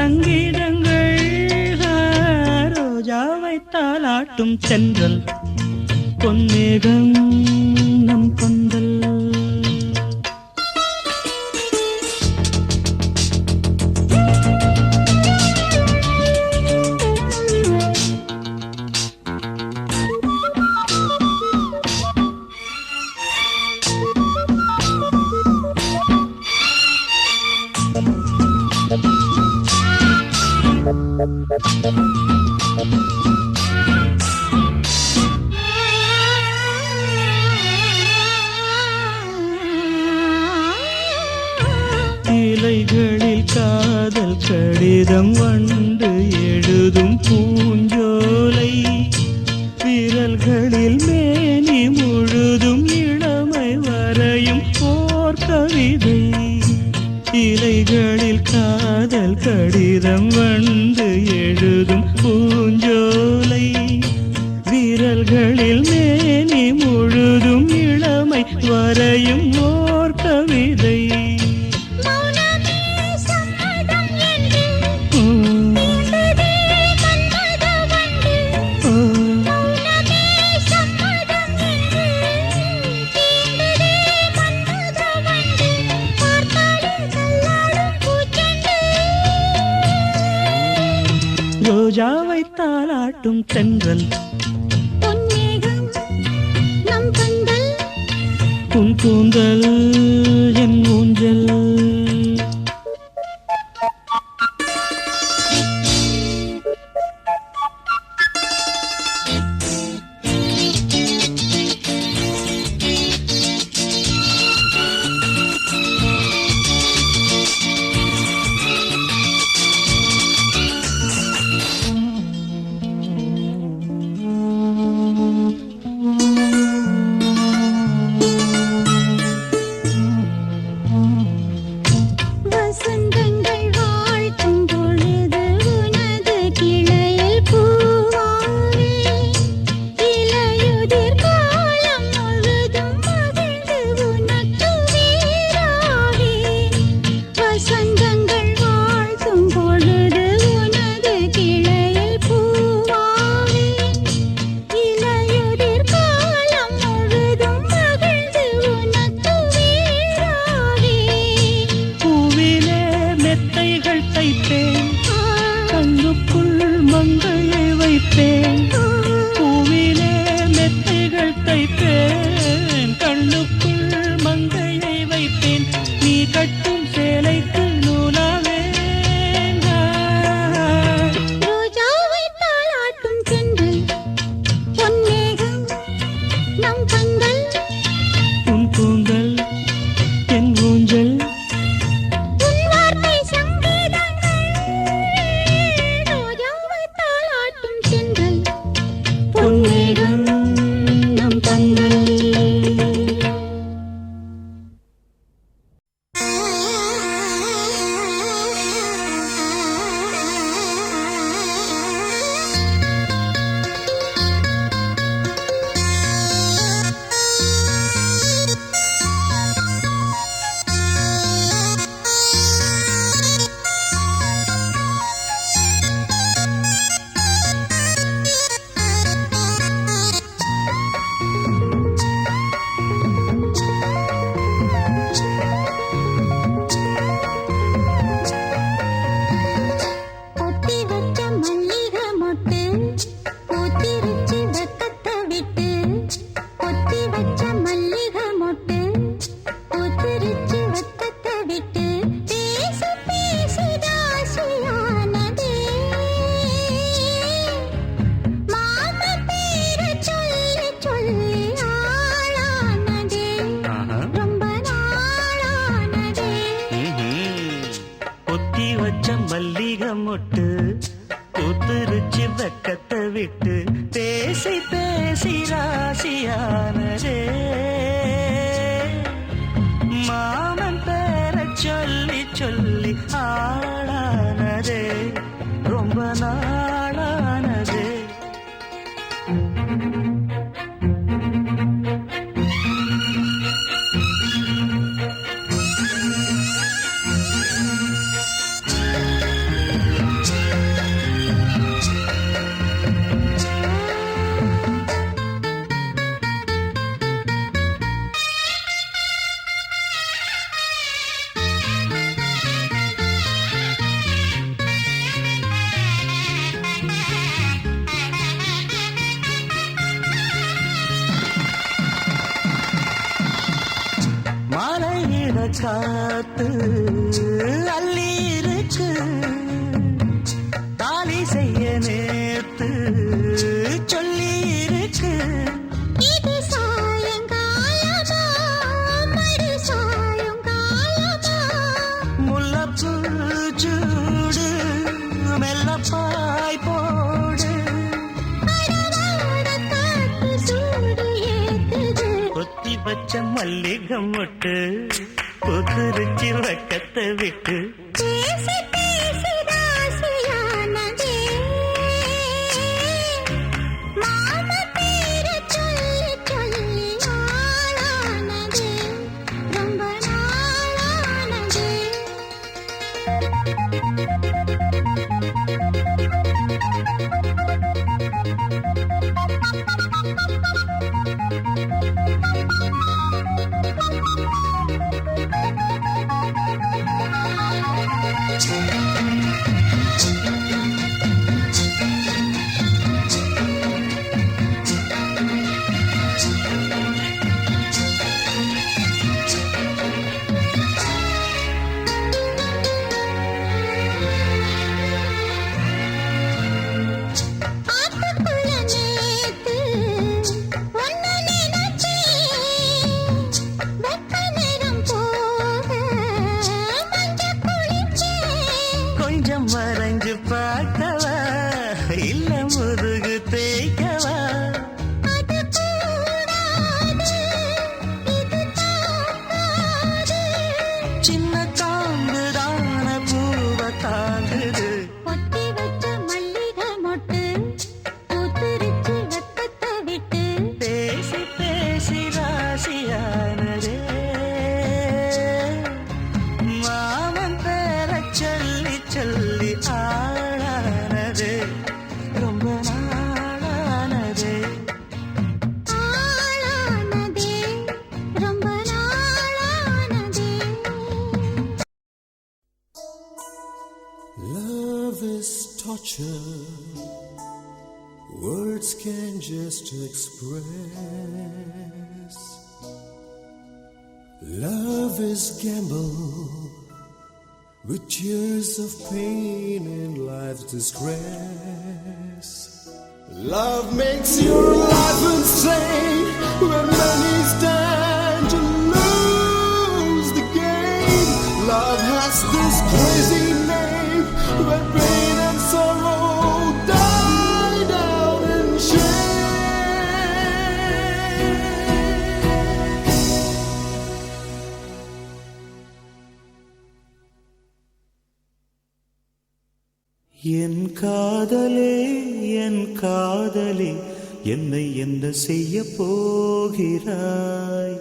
சங்கீதங்கள் ரோஜாவை தாலாட்டும் தென்றல் பொன்னேகம் நம் பந்தல். இலைகளில் காதல் கடிதம் வந்து எழுதும் பூஞ்சோலை, விரல்களில் மேனி முழுதும் இளமை வரையும் போர் கவிதை. இலைகளில் காதல் கடிதம் வந்து எழுதும் பூஞ்சோலை, விரல்களில் மேனி முழுதும் இளமை வரையும் ஓர் கவிதை. ரோஜாவை தாலாட்டும் தென்றல் பொன்னேகம் நம் பந்தல், உன் கூந்தல் என் ஊஞ்சல். பூவிலே மெத்தைகள் தைப்பேன், கண்ணுக்குள் மங்கையை வைப்பேன், நீ கட்டும் சேலைக்கு நூலாவேன். ரோஜாவை தாலாட்டும் தென்றல் பொன்னேகம் நம் பந்தல், உன் கூந்தல் என் ஊஞ்சல். பொன்னேகம் நம் பந்தல். மல்லிகமொட்டு பூத்துருச்சி வெக்கத்தை விட்டு பேசி பேசி ராசியானதே, மாமன் பேர சொல்லி சொல்லி ஆளானதே, ரொம்ப நாளானதே. காத்து அள்ளி இருக்கு தாலி செய்ய நேத்து சொல்லி இருக்கு இது சாயங்காலமா மறு சாயங்காலமா முல்லப்பூ சூடு மெல்லப்பாய் போடு அடவாட காத்து சூடு ஏத்துது கொத்தி வச்ச மல்லிகை மொட்டு புதுரிச்சி வக்கத்தை விட்டு பேசி பேசி ராசியானதே மாம பேர சொல்லி சொல்லி ஆளானதே ரொம்ப நாளானதே ஆத்துக்குள்ள நேத்து ஒன்னு நினைச்சேன் வெக்க நேரம் போக மஞ்ச குளிச்சேன் கொஞ்சம் வரைஞ்சு பார்க்கவா இல்ல முதுகு தேய்க்கவா அது கூடாது இது தாக்காது சின்ன காம்பு தான பூவ தாங்குது பொத்தி வச்ச மல்லிகை மொட்டு பூத்துருச்சு வெக்கத்தை விட்டு பேசி பேசி ராசியானதே மாமன் பேர சொல்லி சொல்லி ஆளானது ரொம்ப நாளானது ஆளானதே ரொம்ப நாளானதே Love is torture, words can just express. Love is gamble with tears of pain and life's distress. Love makes your life insane when many stand to lose the game. Love has this crazy name when pain and sorrow die down in shame. என் காதலே என் காதலே என்னை என்ன செய்ய போகிறாய்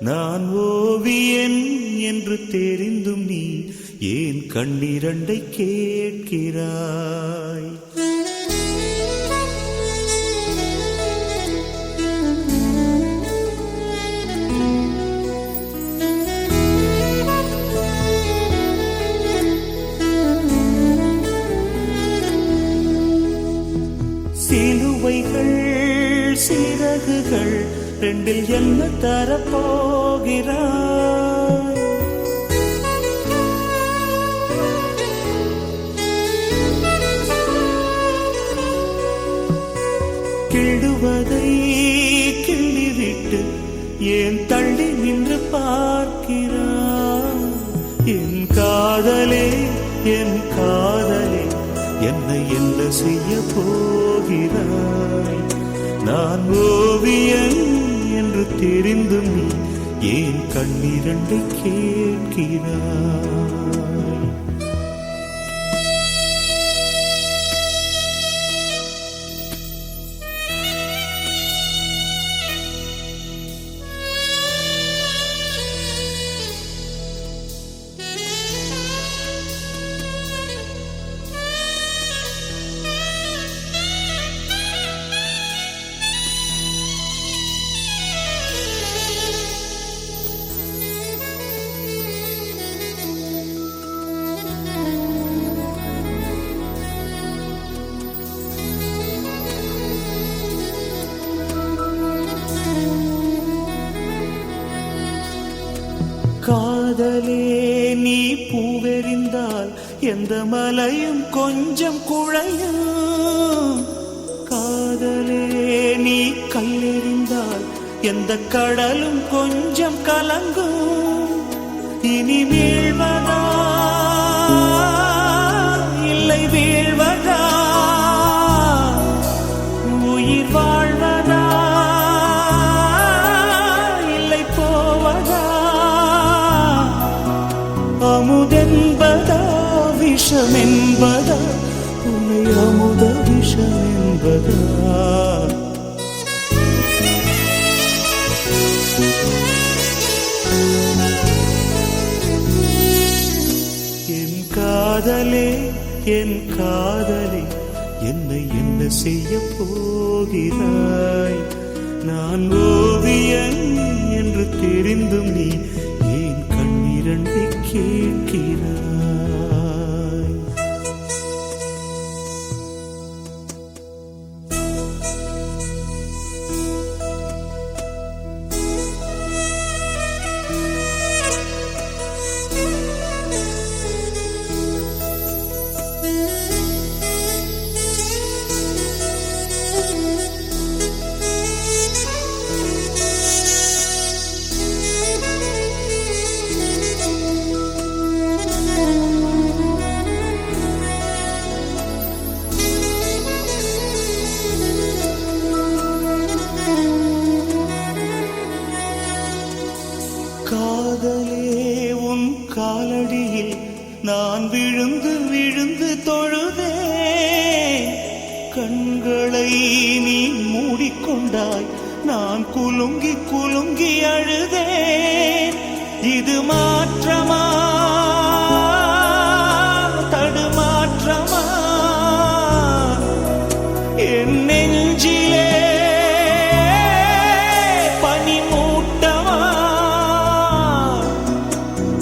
நான் ஓவியன் என்று தெரிந்தும் நீ ஏன் கண்ணிரண்டை கேட்கிறாய் சிலுவைகள் சிறகுகள் ரெண்டில் என்ன தரப்போகிறாய் கிள்ளுவதை கிள்ளிவிட்டு ஏன் தள்ளி நின்று பார்க்கிறாய் என் காதலே என் காதலே என்னை என்ன செய்ய போகிறாய் நான் ஓவியன் என்று தெரிந்தும் நீ ஏன் கண்ணிரண்டை கேட்கிறாய் நீ பூவெறிந்தால் எந்த மலையும் கொஞ்சம் குழையும். காதலே நீ கல்லெறிந்தால் எந்த கடலும் கொஞ்சம் கலங்கும். இனி வீழ்வதா இல்லை வீழ்வதா, உயிர் வாழ்வதா இல்லை போவதா, அமுதென்பதா விஷமென்பதா, உன்னை அமுத விஷமென்பதா. என் காதலே என் காதலே, என்னை என்ன செய்ய போகிறாய்? நான் ஓவியன் என்று தெரிந்தும் நீ ஏன் கண்ணிரண்டை கேட்கிறாய்? காதலே உன் காலடியில் நான் விழுந்து விழுந்து தொழுதேன். கண்களை நீ மூடிக்கொண்டாய், நான் குலுங்கி குலுங்கி அழுதேன். இது மாற்றமா தடுமாற்றமா? என் நெஞ்சிலே பனிமூட்டமா?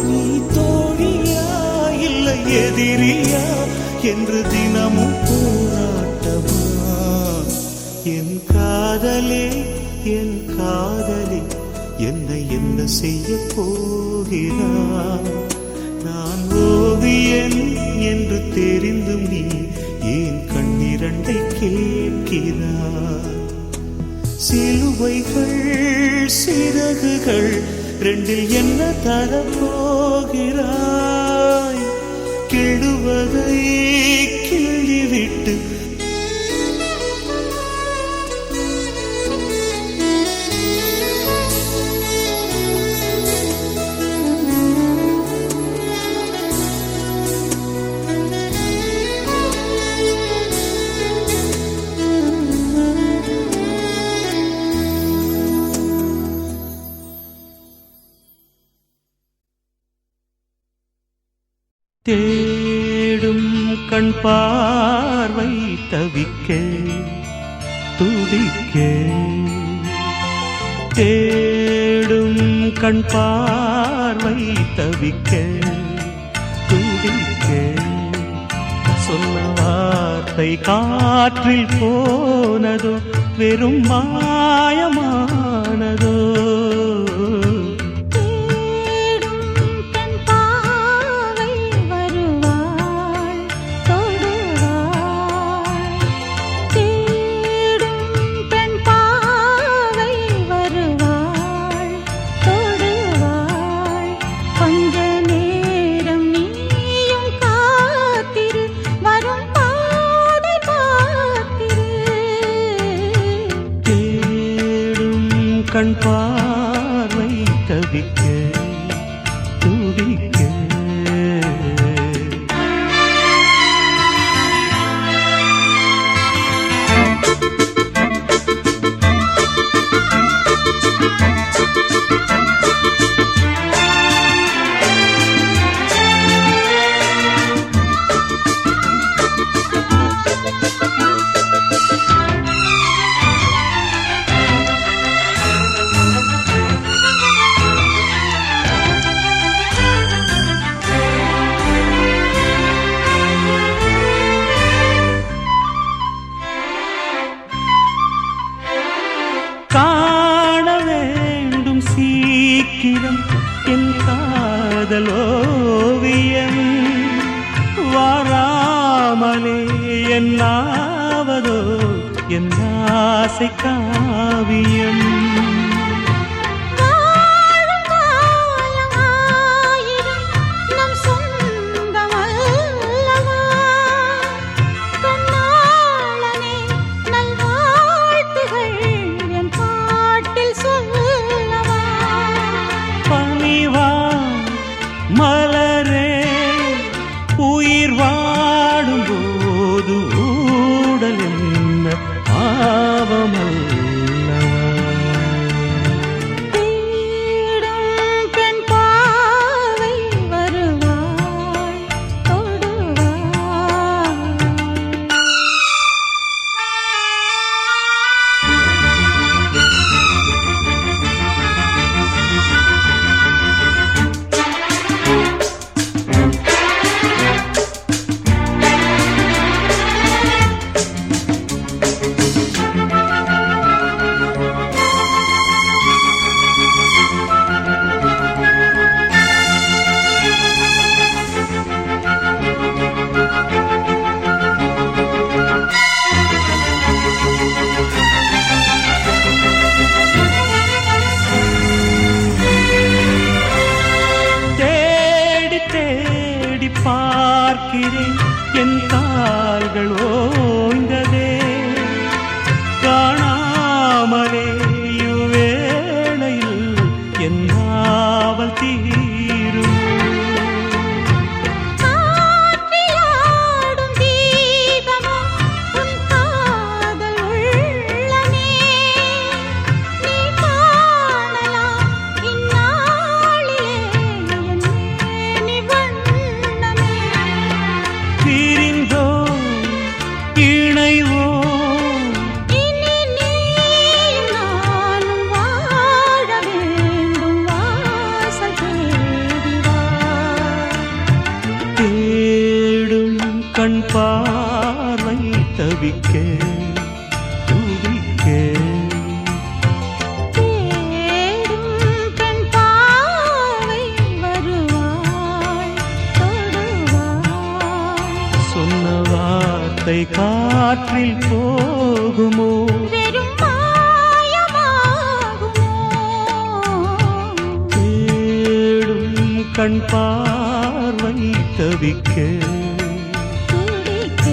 நீ தோழியா இல்லை எதிரியா என்று தினமும் போராட்டமா? என் காதலே என் காதலே, என்னை என்ன செய்ய போகிறாய்? நான் ஓவியன் என்று தெரிந்தும் நீ ஏன் கண்ணிரண்டை கேட்கிறாய்? சிலுவைகள் சிறகுகள் ரெண்டில் என்ன தரப்போகிறாய்? கிள்ளுவதை கிள்ளிவிட்டு தேடும் கண் பார்வை தவிக்க துடிக்க, தேடும் கண் பார்வை தவிக்க துடிக்க, சொன்ன வார்த்தை காற்றில் போனதோ வெறும் மாயமானதோ? கண் பார்வை தவிக்க துடிக்க, காண வேண்டும் சீக்கிரம் என் காதல் காதல் ஓவியம் வாராமலே என்னாவதோ என் ஆசை காவியம் வாழும் காலம் ஆயிரம் நம் சொந்தமல்லவா கண்ணாளனே நல்வாழ்த்துகள் என் பாட்டில் சொல்லவா பணிவா மலரே உயிர் வாடும் போது ஊடல் என்ன பாவமல்லவா தேடும் பெண் பாவை வருவாய் தொடுவாய் தேடி தேடி பார்க்கிறேன் என் கால்கள் ஓய்ந்ததே காணாமலே இவ்வேளையில் என் நாவல் தீரும் காற்றிலாடும் தீபமோ உன் காதல் உள்ளமே நீ காணலாம் இந்நாளிலே என் மேனி வண்ணமே பிரிந்தோ இணைவோ இனி நீயும் நானும் வாழ வேண்டும் வாசல் தேடி வா தேடும் கண் பார்வை தவிக்க துடிக்க தேடும் பெண் பாவை வருவாய் தொடுவாய் சொன்ன வார்த்தை காற்றில் போகுமோ வெறும் மாயமாகுமோ தேடும் கண் பார்வை தவிக்க துடிக்க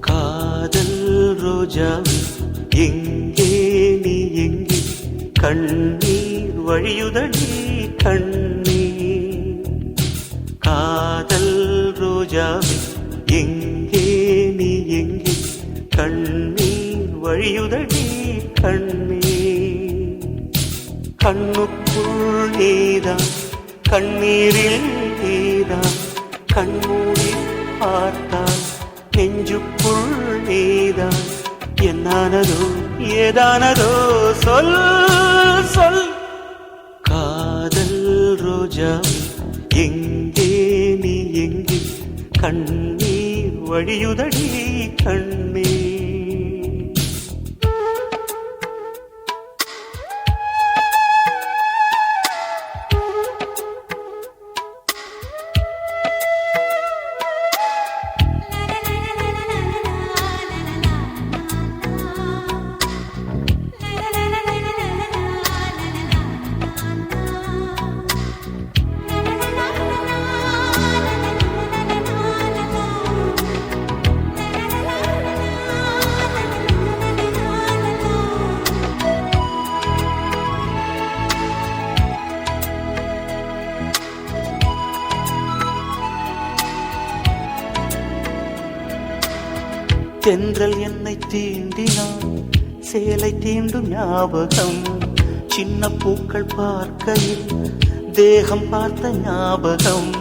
காதல் ரோஜாவே எங்கே நீ எங்கே கண்ணீர் வழியுதடி கண்ணீர் காதல் ரோஜாவே எங்கே நீ எங்கே கண்ணீர் வழியுதடி கண்ணீர் கண்ணுக்குள் நீதான் கண்ணீரில் நீதான் கண்மூடி பார்த்தால் நெஞ்சுக்குள் நீதான் என்னானதோ ஏதானதோ சொல் சொல் காதல் ரோஜா எங்கே நீ எங்கே கண்ணீர் வழியுதடி கண்ணீர் தென்றல் என்னை தீண்டினான் சேலை தீண்டும் ஞாபகம் சின்ன பூக்கள் பார்க்கையில் தேகம் பார்த்த ஞாபகம்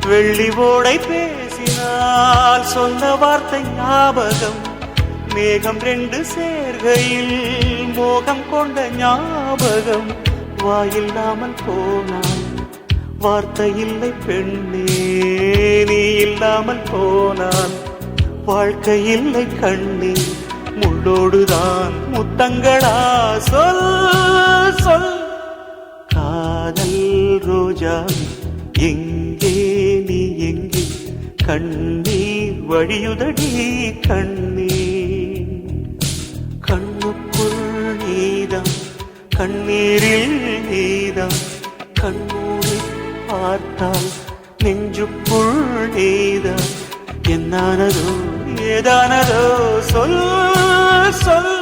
வெள்ளி ஓடை பேசினால் சொன்ன வார்த்தை ஞாபகம் மேகம் ரெண்டு சேர்கையில் மோகம் கொண்ட ஞாபகம் வாயில்லாமல் போனான் வார்த்தை இல்லை பெண்ணே நீ இல்லாமல் போனான் வாழ்க்கை இல்லை கண்ணே முள்ளோடுதான் முத்தங்களா சொல் சொல் காதல் ரோஜா எங்கே நீ எங்கே கண்ணீர் வழியுதடி கண்ணீர் கண்ணுக்குள் நீதான் கண்ணீரில் நீதான் கண்ணூரை பார்த்தால் நெஞ்சுக்குள் நீதான் என்னானதோ ஏதானதோ சொல் சொல்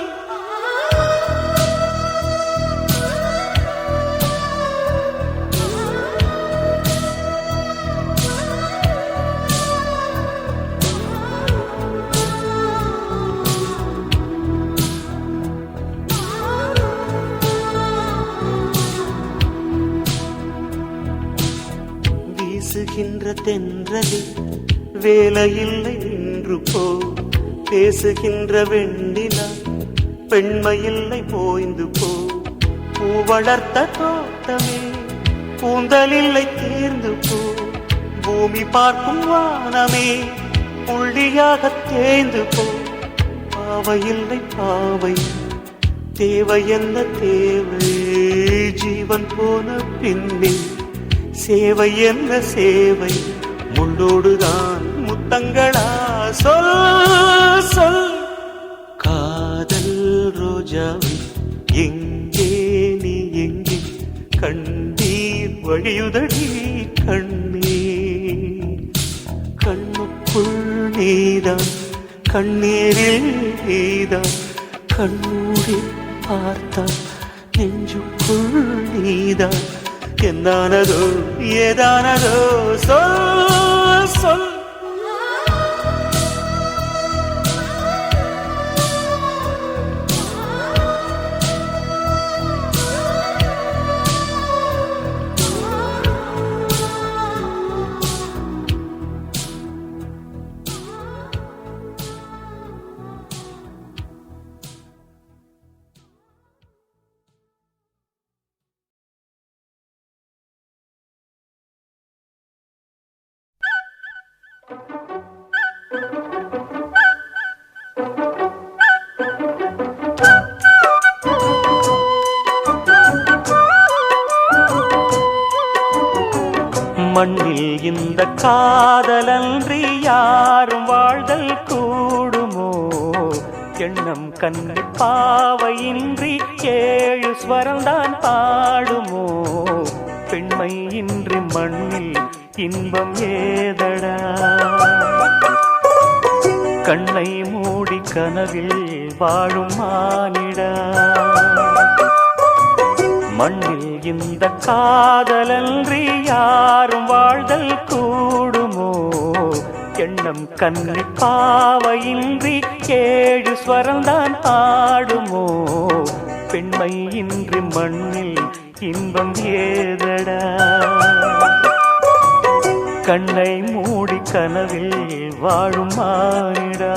வீசுகின்ற தென்றலில் வேலையில்லை நின்று போ பேசுகின்ற வெண்ணிலா பெண்மையில்லை போய்ந்து போ பூ வளர்த்த தோட்டமே கூந்தலில்லை தேர்ந்து போ பூமி பார்க்கும் வானமே புள்ளியாக தேய்ந்து போ பாவையில்லை பாவை தேவை என்ன தேவை ஜீவன் போன பின்னே சேவை என்ன சேவை முள்ளோடுதான் முத்தங்களா சொல் சொல் காதல் ரோஜாவை எங்கே நீ எங்கே கண்ணீர் வழியுதடி கண்ணீர் கண்ணுக்குள் நீதான் கண்ணீரில் நீதான் கண்ணூரி பார்த்தான் நெஞ்சுக்குள் நீதான் என்னானதோ ஏதானதோ சொல் சொல் மண்ணில் இந்த காதலன்றி யாரும் வாழ்தல் கூடுமோ எண்ணம் கண்ணி பாவையின்றி ஏழு ஸ்வரம்தான் பாடுமோ பெண்மை இன்றி மண்ணில் இன்பம் ஏதடா கண்ணை மூடி கனவில் வாழும் மானிடா மண்ணில் இந்த காதலன்றி யாரும் வாழ்தல் கூடுமோ எண்ணம் கண்ணி பாவையின்றி ஏழு ஸ்வரம்தான் ஆடுமோ பெண்மை இன்றி மண்ணில் இன்பம் ஏதடா கண்ணை மூடி கனவில் வாழும் மானிடா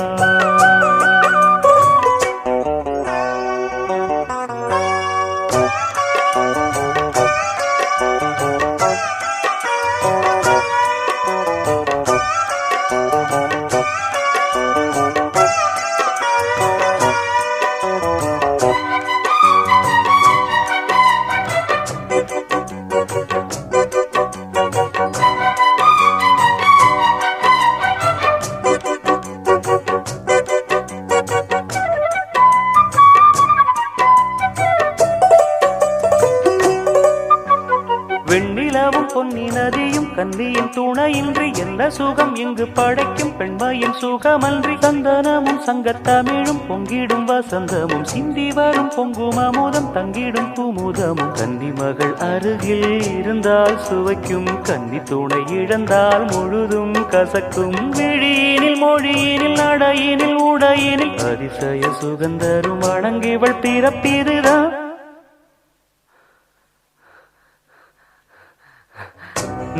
வெண்ணிலவும் பொன்னி நதியும் கன்னியின் துணையின்றி என்ன சுகம் இங்கு படைக்கும் பெண்மையின் சுகமன்றி சந்தனமும் சங்கத்தமிழும் பொங்கிடும் வசந்தமும் சிந்தி வரும் பொங்கும் அமுதம் தங்கிடும் குமுதமும் கன்னி மகள் அருகில் இருந்தால் சுவைக்கும் கன்னி துணை இழந்தால் முழுதும் கசக்கும் விழியினில் மொழியினில் நடையினில் உடையினில் அதிசய சுகந்தரும் அடங்கிவள் பிறப்பிதுதான்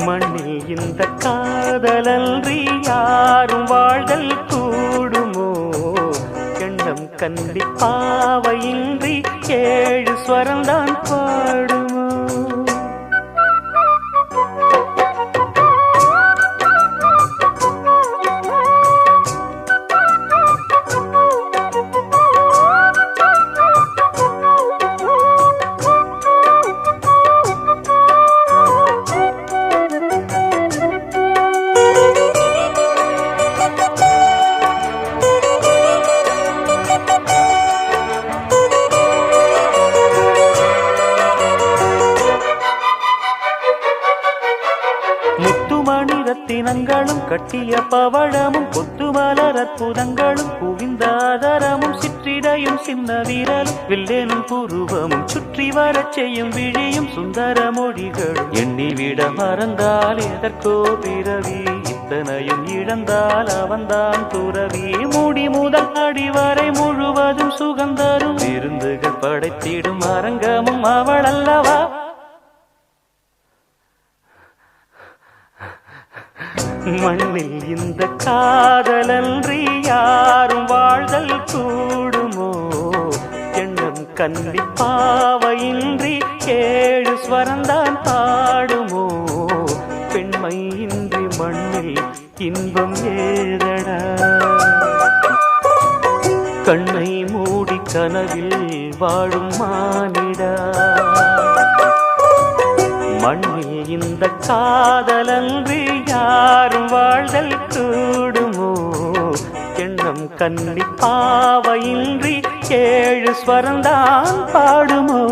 மண்ணில் இந்த காதலன்றி யாரும் வாழ்தல் கூடுமோ எண்ணம் கண்டிப்பாவையின்றி 7 ஸ்வரம்தான் பாடுமோ ரத்தினங்களும் கட்டிய பவழமும் கொத்து மலர் அற்புதங்களும் குவிந்தாதரமும் சிற்றிடையும் சின்ன வீரலும் வில்லேனும் புருவமும் சுற்றி வரச் செய்யும் விழியும் சுந்தர மொழிகளும் எண்ணிவிட மறந்தால் எதற்கோ பிறவி இத்தனையும் இழந்தால் அவன்தான் துறவி மூடி முதல் அடிவரை முழுவதும் சுகந்தரும் விருந்துகள் படைத்திடும் அரங்கமும் அவள் அல்லவா மண்ணில் இந்த காதலன்றி யாரும் வாழ்தல் கூடுமோ எண்ணம் கண்டிப்பாவையின்றி 7 ஸ்வரம்தான் பாடுமோ பெண்மை இன்றி மண்ணில் இன்பம் ஏதடா கண்ணை மூடி கனவில் வாழும் மானிடா மண்ணில் இந்த காதலன்றி யாரும் வாழ்தல் கூடுமோ எண்ணம் கண்டிப்பாவையின்றி 7 ஸ்வரம்தான் பாடுமோ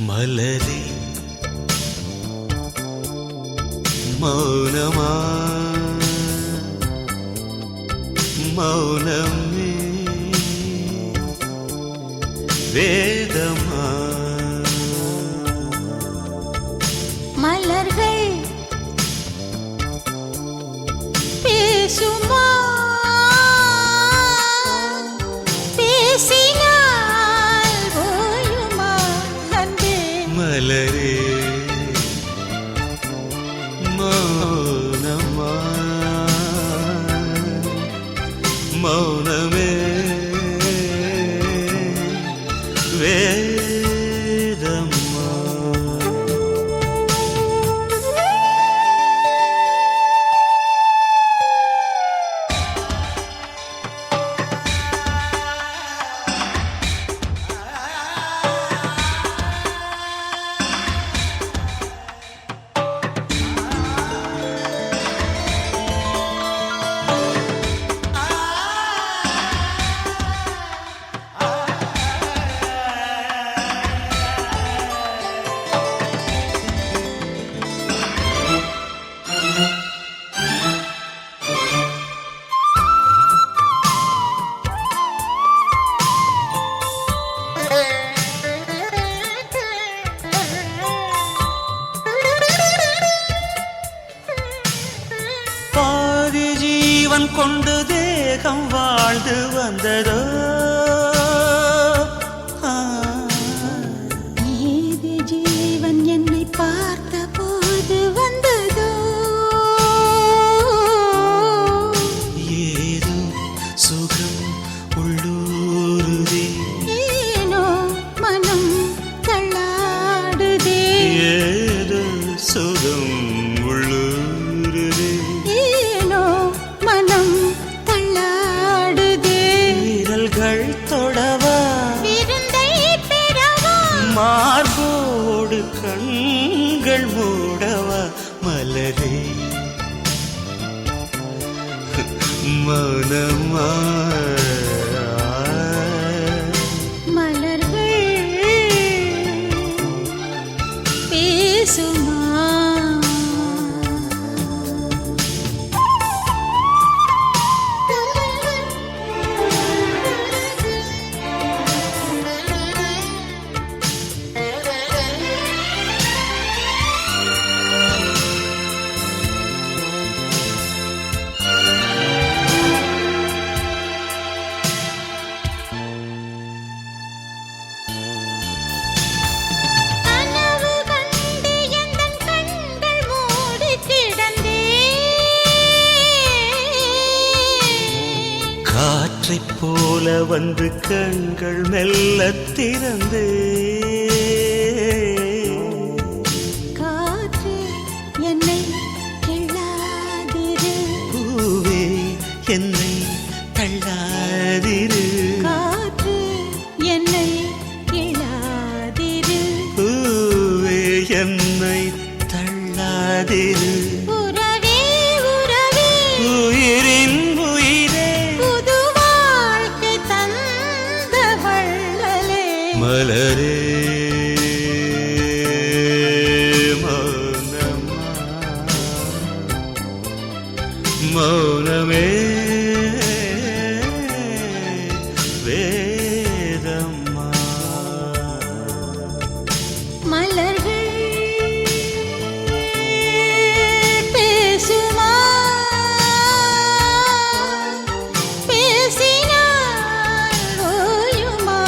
மலரே மௌனமா மௌனமே வேதமா மலர்கள் பேசுமா பேசினால் ஓயுமா அன்பே மலரே மௌனமா மௌனமே வேதமா கொண்டு தேகம் வாழ்ந்து வந்ததோ நீதி ஜீவன் என்னை பார்த்த போது வந்ததோ ஏதோ சுகம் உள்ளூருதே ஏனோ மனம் தள்ளாடுதே ஏதோ சுகம் வந்து கண்கள் மெல்ல திறந்தே காற்று என்னை கிள்ளாதிரு பூவே என்னை தள்ளாதிரு காற்று என்னை கிள்ளாதிரு பூவே என்னை தள்ளாதிரு உறவே உறவே உயிரின் உயிரே புது வாழ்க்கை தந்த வள்ளலே மலரே மௌனமா மௌனமே வேதம்மா மலர்கள் பேசுமா பேசினால் ஓயுமா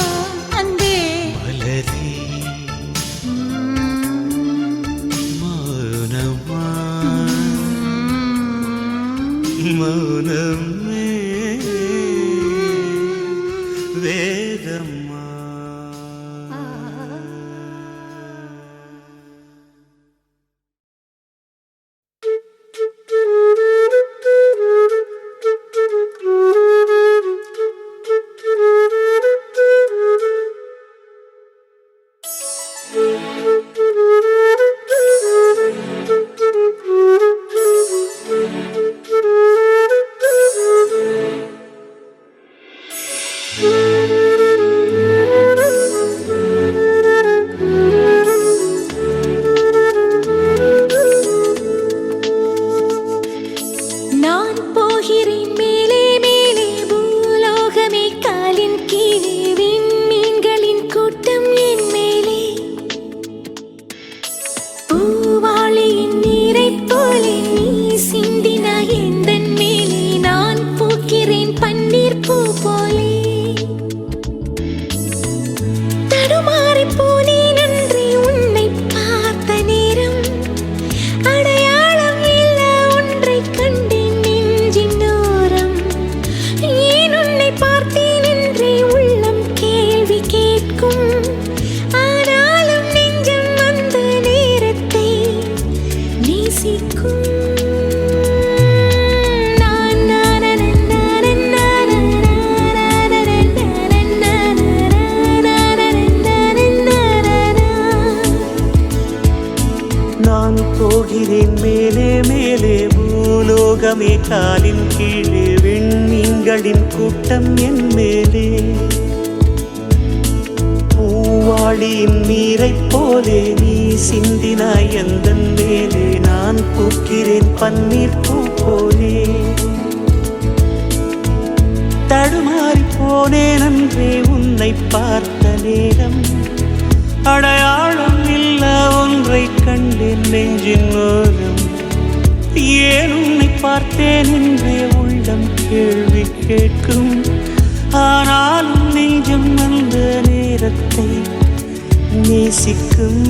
அன்பே மலரே மௌனமா மௌனமே வேதம்மா நான் போகிறேன் மேலே மேலே பூலோகமே காலின் கீழே விண்மீன்களின் கூட்டம் என் மேலே பூவாளியின் நீரைப் போலே நீ சிந்தினாய் எந்தன் மேலே நான் பூக்கிறேன் பன்னீர் பூ போலே தடுமாறிப் போனேன் அன்றே உன்னை பார்த்த நேரம் அடையாளம் இல்ல ஒன்றைக் கண்டேன் நெஞ்சின் ஓரம் ஏன் உன்னை பார்த்தேன் என்றே உள்ளம் கேள்வி கேட்கும் ஆனாலும் நெஞ்சம் அந்த நேரத்தை நேசிக்கும் நான் போகிறேன் மேலே மேலே பூலோகமே காலின் கீழே விண்மீன்களின் கூட்டம் என் மேலே பூவாளியின் நீரைப் போலே நீ சிந்தினாய் எந்தன் மேலே நான் பூக்கிறேன் பன்னீர் பூ போலே தடுமாறி போனேன் அன்றே உன்னை பார்த்த நேரம் அடையாளம் இல்ல ஒன்றை கண்டேன் நெஞ்சின் ஓரம் ஏன் உன்னை பார்த்தேன் என்றே உள்ளம் கேள்வி கேட்கும் ஆனாலும் நெஞ்சம் அந்த நேரத்தை நேசிக்கும்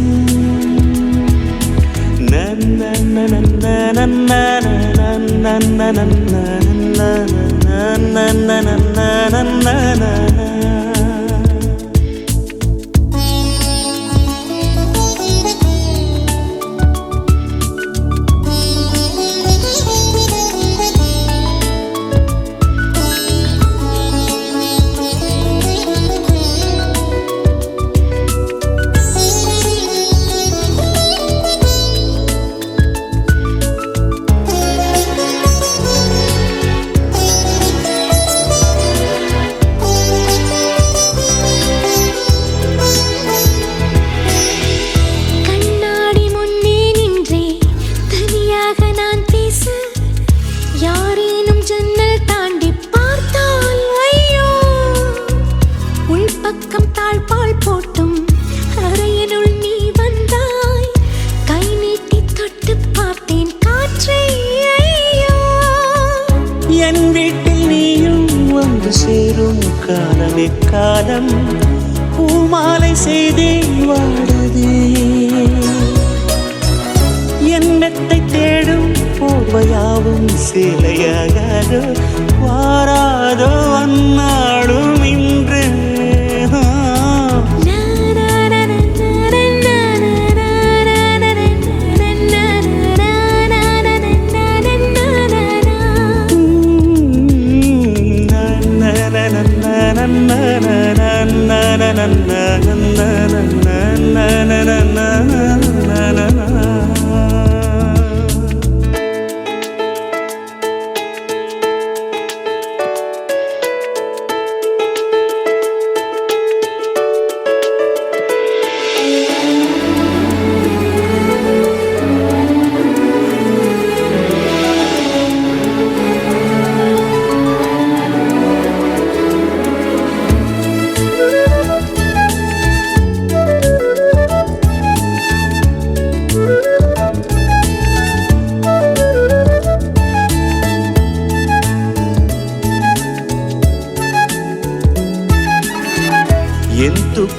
நன்ன நன்ன நன்ன நன்ன நன்ன நன்ன நன்ன காலமே காலம் பூமாலை செய்தே வாடுதே என் மெத்தை தேடும் போர்வையாவும் சேலையாகாதோ வாராதோ அந்நாடும்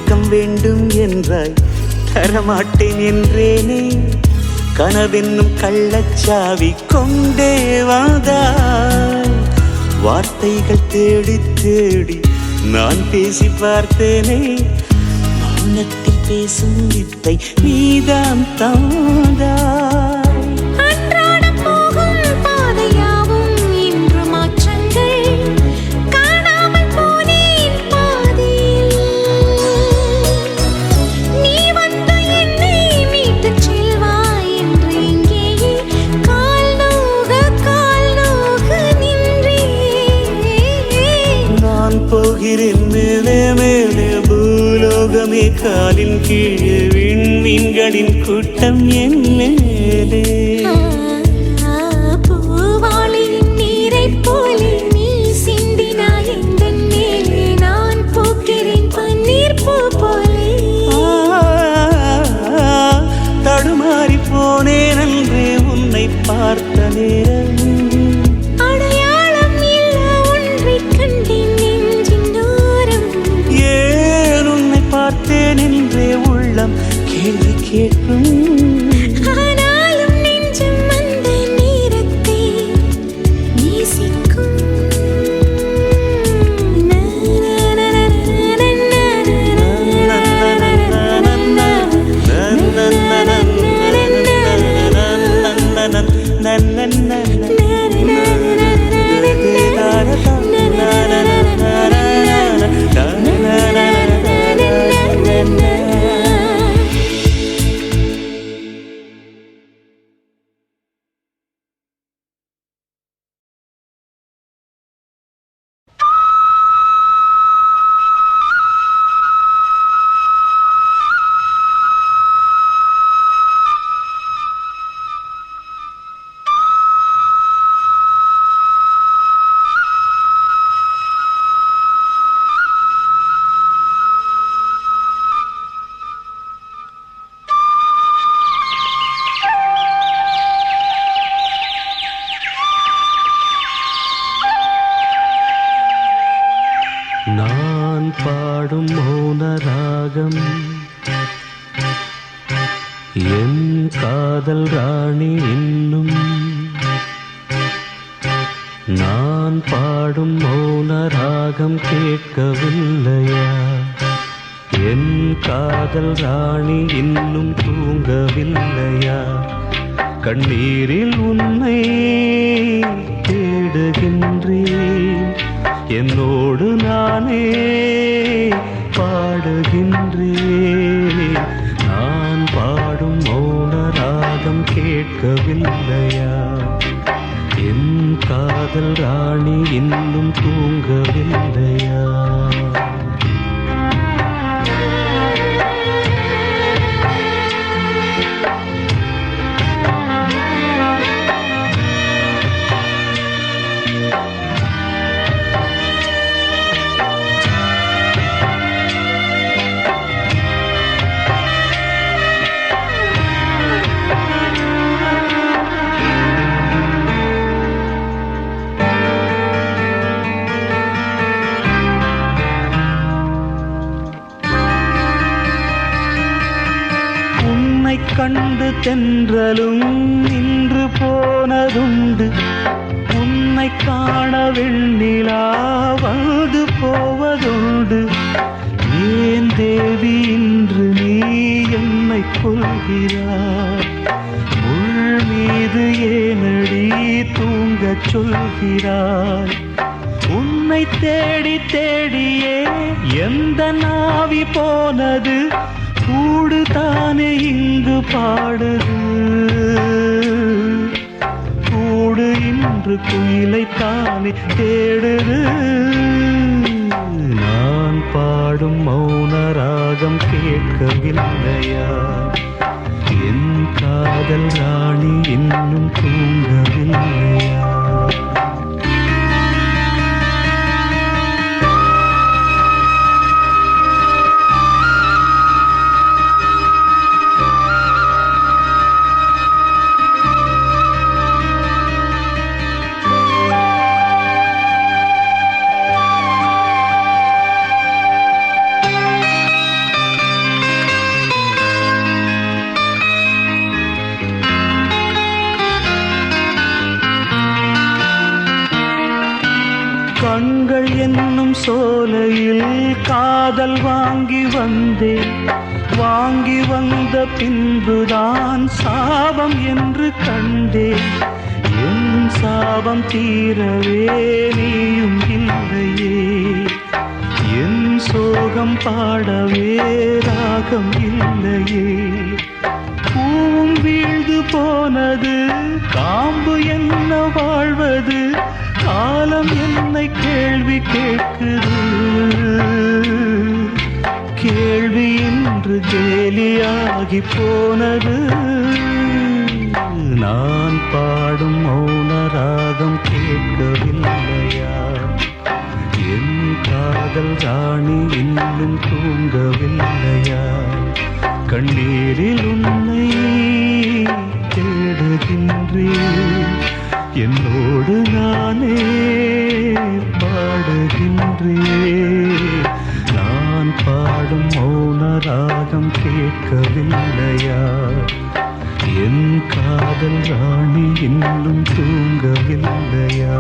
ஏக்கம் வேண்டும் என்றாய், தரமாட்டேன் என்றேனே. கனவென்னும் கள்ளச்சாவி கொண்டே வந்தாய். வார்த்தைகள் தேடி தேடி நான் பேசி பார்த்தேனே. மௌனத்தில் பேசும் வித்தை நீதான் தாந்தாய். அன்றாடம் போகும் பாதையாவும் இன்று மாற்றங்கள், காணாமல் போனேன் பாதியில். நீ வந்து என்னை மீட்டுச் செல்வாய் என்று இங்கேயே கால் நோக நின்றேன். நான் போகிறேன் மேலே மேலே, பூலோகமே காலின் கீழே, விண்மீன்களின் கூட்டம் என் மேலே. பூவாளியின் நீரைப் போலே நீ சிந்தினாய் எந்தன் மேலே, நான் போக்கிறேன் பன்னீர் பூ போலே. தடுமாறி போனேன் அன்றே உன்னை பார்த்த நேரம். அடையாளம் இல்ல ஒன்றைக் கண்டேன் நெஞ்சின் ஓரம். ஏன் உன்னை பார்த்தேன் என்றே உள்ளம் கேள்வி கேட்கும். ஆனாலும் நெஞ்சம் அந்த நேரத்தை நேசிக்கும். நான் பாடும் மௌன ராகம் என் காதல் ராணி இன்னும். நான் பாடும் மௌன ராகம் கேட்கவில்லையா? என் காதல் ராணி இன்னும் தூங்கவில்லையா? கண்ணீரில் உன்னை தேடுகின்றேன், என்னோடு நானே பாடுகின்றேன். நான் பாடும் மௌன ராகம் கேட்கவில்லையா? என் காதல் ராணி இன்னும் தூங்கவில்லையா? கண்டு தென்றலும் நின்று போனதுண்டு, உன்னை காண வெண்ணிலா வந்து போவதுண்டு. ஏன் தேவி இன்று நீ என்னை கொள்கிறாய்? முள் மீது ஏனடி தூங்கச் சொல்கிறாய்? உன்னை தேடி தேடியே எந்த நாவி போனது, கூடு தானே இங்கு பாடுது. கூடு இன்று குயிலை தானே தேடுது. நான் பாடும் மௌன ராகம் கேட்கவில்லையா? என் காதல் ராணி இன்னும் தூங்கவில்லையா? காதல் வாங்கி வந்தேன், வாங்கி வந்த பின்புதான் சாபம் என்று கண்டேன். என் சாபம் தீரவே நீயும் இல்லையே, என் சோகம் பாடவே ராகம் இல்லையே. பூவும் வீழ்ந்து போனது, காம்பு என்ன வாழ்வது, காலம் என்னை கேள்வி கேட்குது. கேள்வி இன்று கேலியாகி போனது. நான் பாடும் மௌன ராகம் கேட்கவில்லையா, என் காதல் ராணி இன்னும் தூங்கவில்லையா. கண்ணீரில் உன்னை தேடுகின்றேன், என்னோடு நானே பாடுகின்றேன். நான் பாடும் மௌன ராகம் கேட்கவில்லையா, என் காதல் ராணி இன்னும் தூங்கவில்லையா.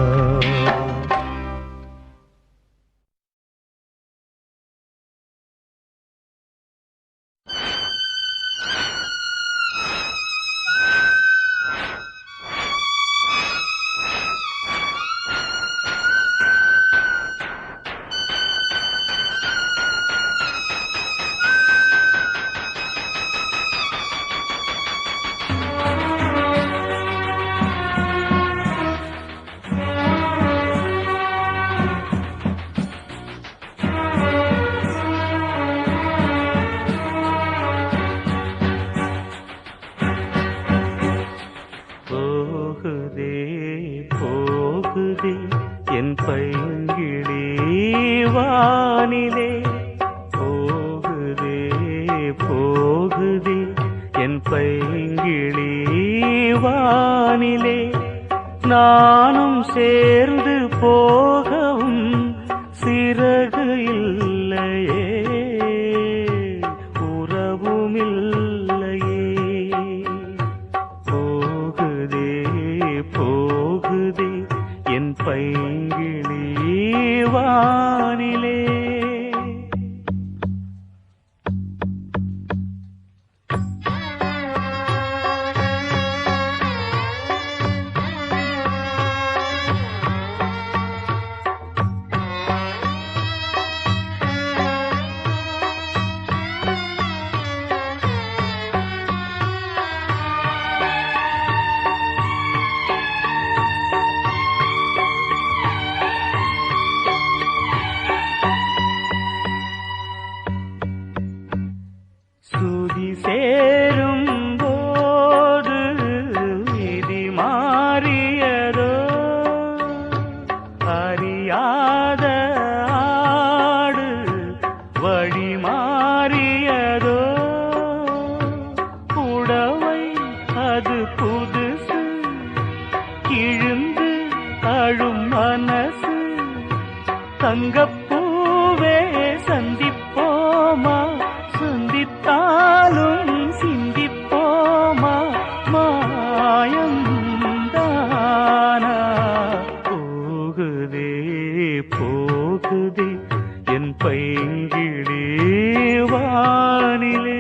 என் பைங்கிளி வானிலே போகுதே போகுதே, என் பைங்கிளி வானிலே. நானும் சேர்ந்து போகவும் சிறகு இல்லையே, உறவும் இல்லையே. போகுதே போகுதே, என் பைங்கிளி வானிலே. சுதி சேரும் போது விதி மாறியதோ, அறியாத ஆடு வழி மாறியதோ. புடவை அது புதுசு, கிழிந்து அழும் மனசு. தங்கப்பூவே சந்திப்போமா, சந்தித்தாலும் சிந்திப்போமா, மாயம்தானா. போகுதே போகுதே, என் பைங்கிளி வானிலே.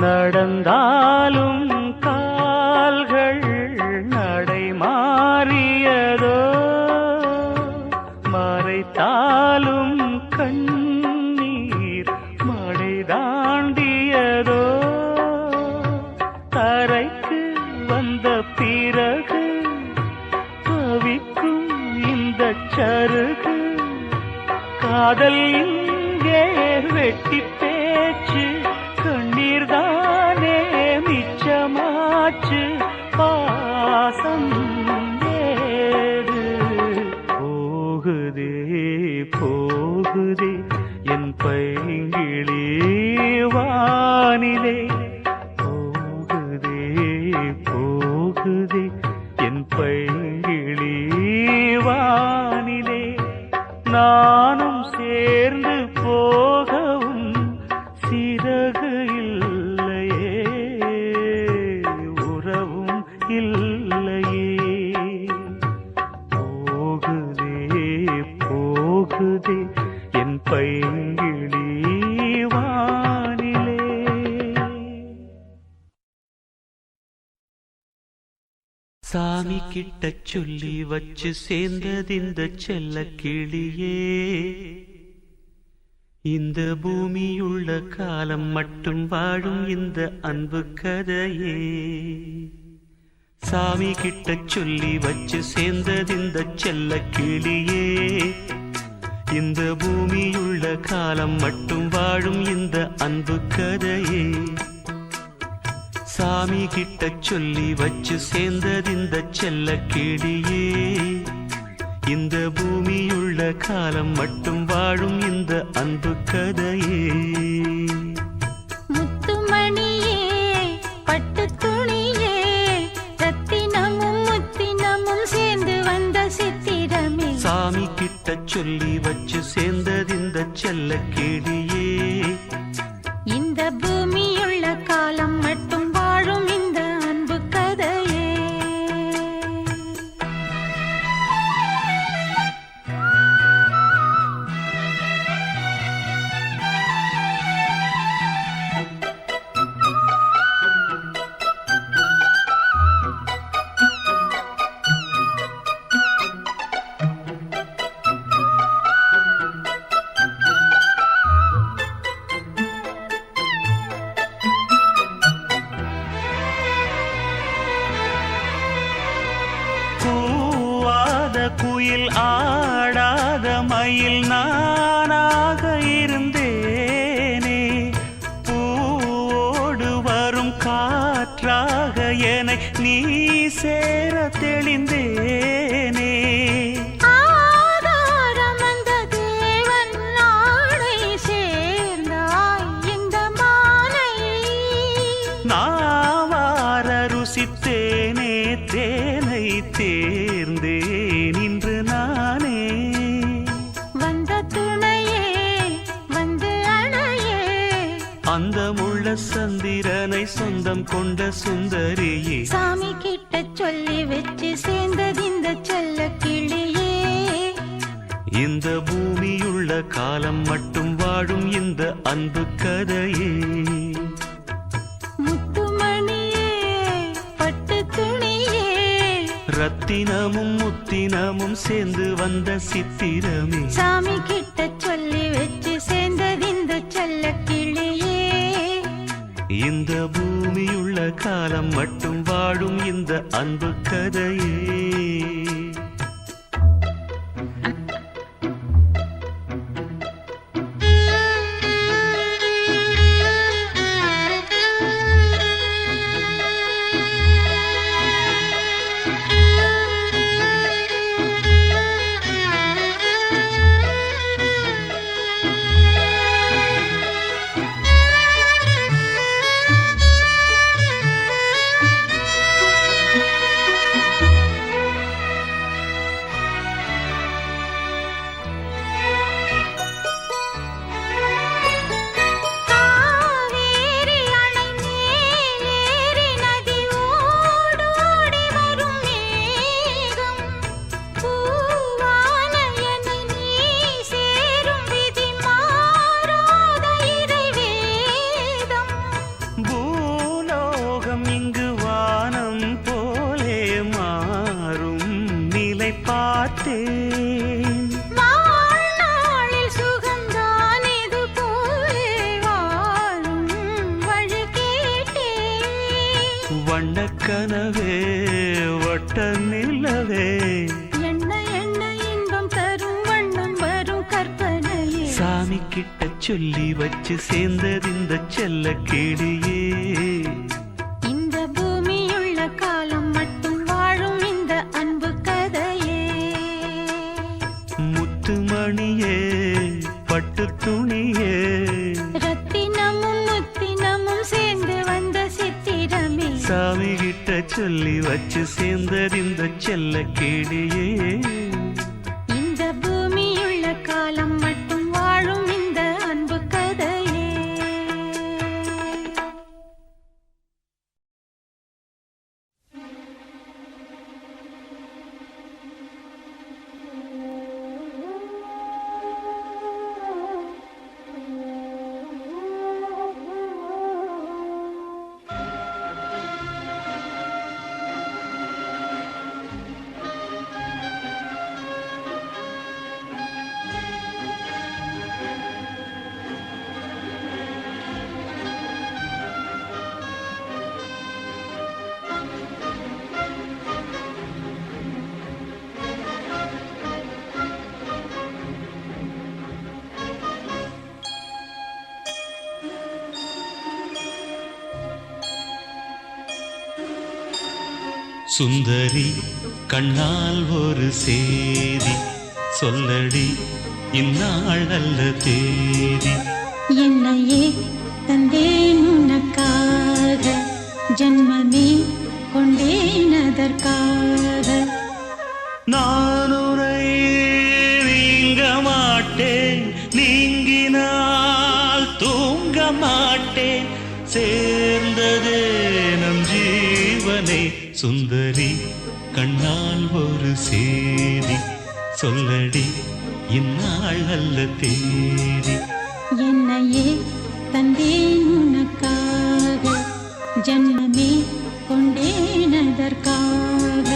நடந்தாலும் கால்கள் நடை மாறியதோ, மறைத்தாலும் கண்ணீர் மடை தாண்டியதோ. தரைக்கு வந்த பிறகு தவிக்கும் இந்த சருகு. காதல் இங்கே வெட்டி பேச்சு, கண்ணீர் தானே மிச்சமாச்சு. பாசம் நானும் சேர்ந்து போகவும் சிறகு இல்லையே, உறவும் இல்லையே. போகுதே போகுதே என் பைங்கிளி வானிலே. சாமி கிட்ட சொல்லி வச்சு சேர்ந்தது இந்த செல்ல கிளியே, இந்த பூமியுள்ள காலம் மட்டும் வாழும் இந்த அன்பு கதையே. சாமி கிட்ட சொல்லி வச்சு சேர்ந்தது இந்த செல்ல கிளியே, இந்த பூமியுள்ள காலம் மட்டும் வாழும் இந்த அன்பு கதையே. சாமி கிட்ட சொல்லி வச்சு சேர்ந்தது இந்த செல்ல கிளியே, இந்த பூமியுள்ள காலம் மட்டும் வாழும் இந்த அன்பு கதையே. முத்துமணியே பட்டு துணியே, ரத்தினமும் முத்தினமும் சேர்ந்து வந்த சித்திரமே. சாமி கிட்ட சொல்லி வச்சு சேர்ந்தது இந்த செல்ல கிளியே, இந்த பூமியுள்ள காலம் மட்டும் வாழும் இந்த அன்பு கதையே. கூவாத குயில் ஆடாத மயில் நானாக இருந்தேனே, பூவோடு வரும் காற்றாக என்னை நீ சேர தெளிந்தேனே. ஆதாரம் வந்த தேவன் நாடை சேர்ந்தாய் இந்த மாலை. நாவார ருசித்தேனே தேனை தேர்ந்தேன் இன்று நானே. வந்த துணையே வந்து அணையே, அந்த முள்ள சந்திரனை சொந்தம் கொண்ட சுந்தரியே. சாமி கிட்ட சொல்லி வச்சு சேர்ந்தது இந்த செல்ல கிளியே, இந்த பூமியுள்ள காலம் மட்டும் வாழும் இந்த அன்பு கதையே. முத்துமணியே பட்டு துணியே, ரத்தினமும் முத்தினமும் சேர்ந்து வந்த சித்திரமே. சாமி கிட்ட சொல்லி வச்சு சேர்ந்தது இந்த செல்ல கிளியே, இந்த பூமியுள்ள காலம் மட்டும் வாழும் இந்த அன்பு கதையே. காவேரி அணை மேலேறி நதி ஓடோடி வரும் மேகம், பூவான என்னை நீ சேரும் விதி மாறாத இறைவேதம். பூலோகம் இங்கு வானம் போலே மாறும் நிலை பார்த்தேன். வாழ்நாளில் சுகந்தான் இது போலே வாழும் வழி கேட்டேன். வண்ணக்கனவே வட்ட நிலவே, என்ன என்ன இன்பம் தரும் வண்ணம் வரும் கற்பனையே. சாமி கிட்ட சொல்லி வச்சு சேர்ந்தது இந்த செல்ல கிளியே, இந்த பூமியுள்ள காலம் மட்டும் வாழும் இந்த அன்பு கதையே. முத்துமணியே பட்டு துணியே, ரத்தினமும் முத்தினமும் சேர்ந்து வந்த சித்திரமே. சாமி கிட்ட சொல்லி வச்சு சேர்ந்தது இந்த செல்ல கிளியே, இந்த பூமியுள்ள சுந்தரி கண்ணால் ஒரு சேதி சொல்லடி இந்நாள் நல்ல தேதி. என்னையே தந்தேன் உனக்காக, ஜன்மமே கொண்டேன் அதற்காக. நான் உரை நீங்க மாட்டேன், நீங்கினால் தூங்க மாட்டேன், சேர்ந்ததே நம் ஜீவனே. சுந்தரி கண்ணால் ஒரு சேதி சொல்லடி இந்நாள் நல்ல தேதி. என்னையே தந்தேன் உனக்காக, ஜன்மமே கொண்டேன் அதற்காக.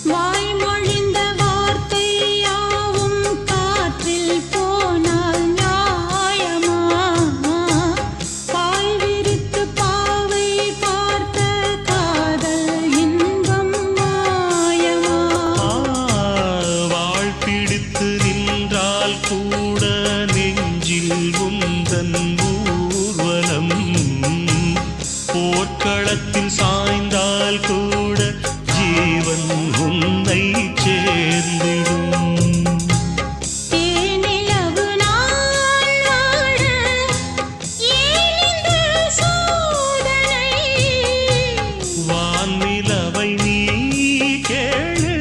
வாய்மொழிந்த வார்த்தை யாவும் காற்றில் போனால் நியாயமா? பாய் விரித்து பாவை பார்த்த காதல் இன்பம் மாயமா? வாழ் பிடித்து நின்றால் கூட நெஞ்சில் உந்தன் ஊர்வலம், போர்க்களத்தில் சாய்ந்தால் கூட ஜீவன் உன்னை சேர்ந்திடும். தேனிலவு நான் வாழ ஏன் இந்த சோதனை? வான்நிலவை நீ கேளு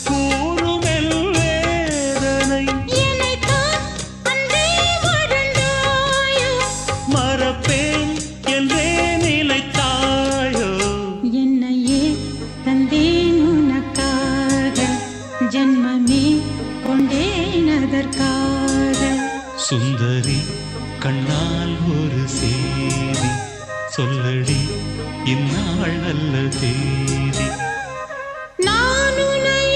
கூறுமெல் வேதனை. என்னைத்தான் அன்றே மறந்தாயோ? மறப்பேன் என்றே நிலைத்தாயோ. என்னையே தந்தேன் உனக்காக, ஜன்மமே கொண்டேன் அதற்காக. சுந்தரி கண்ணால் ஒரு சேதி சொல்லடி இந்நாள் நல்ல தேதி. நான் உன்னை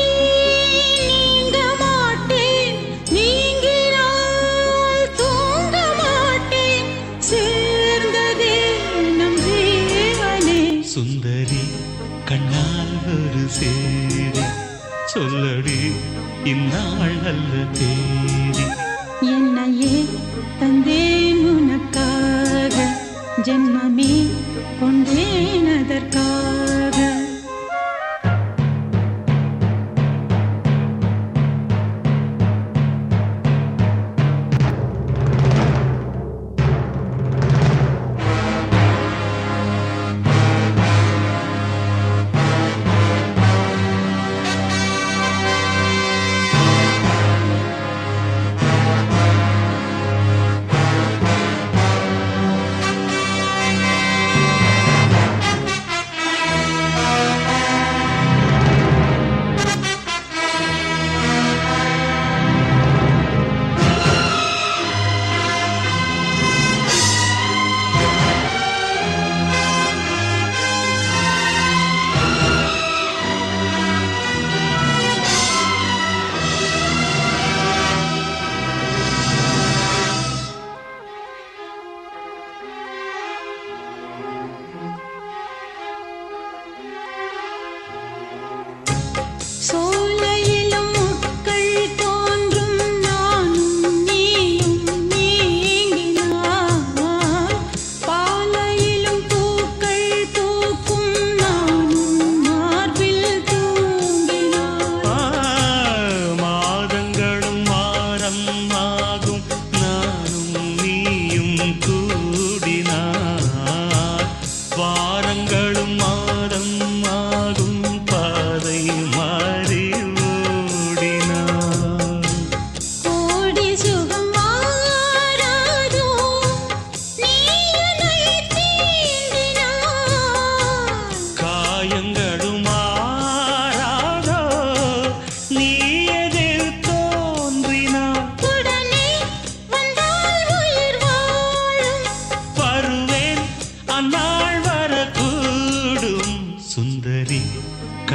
நீங்க மாட்டேன், நீங்கினால் தூங்க மாட்டேன், சேர்ந்ததே நம் ஜீவனே. சுந்தரி கண்ணால் ஒரு சேதி சொல்லடி இந்நாள் நல்ல தேதி. என்னையே தந்தேன் உனக்காக, ஜன்மமே கொண்டேன் அதற்காக.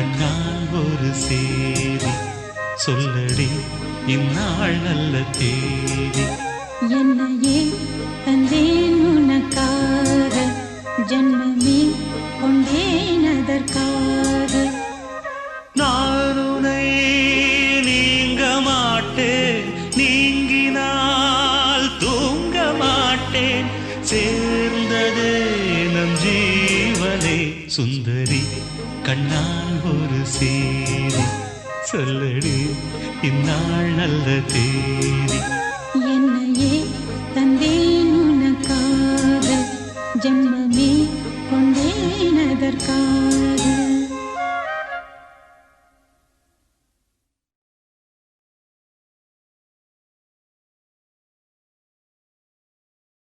கண்ணால் ஒரு சேதி சொல்லடி இந்நாள் நல்ல தேதி. என்னையே தந்தேன் உனக்காக, ஜன்மமே கொண்டேன் அதற்காக. நான் உன்னை நீங்க மாட்டேன், நீங்கினால் தூங்க மாட்டேன், சேர்ந்ததே நம் ஜீவனே. சுந்தரி கண்ணால் ஒரு சேதி சொல்லடி இந்நாள் நல்ல தேதி. என்னையே தந்தேன் உனக்காக, ஜன்ம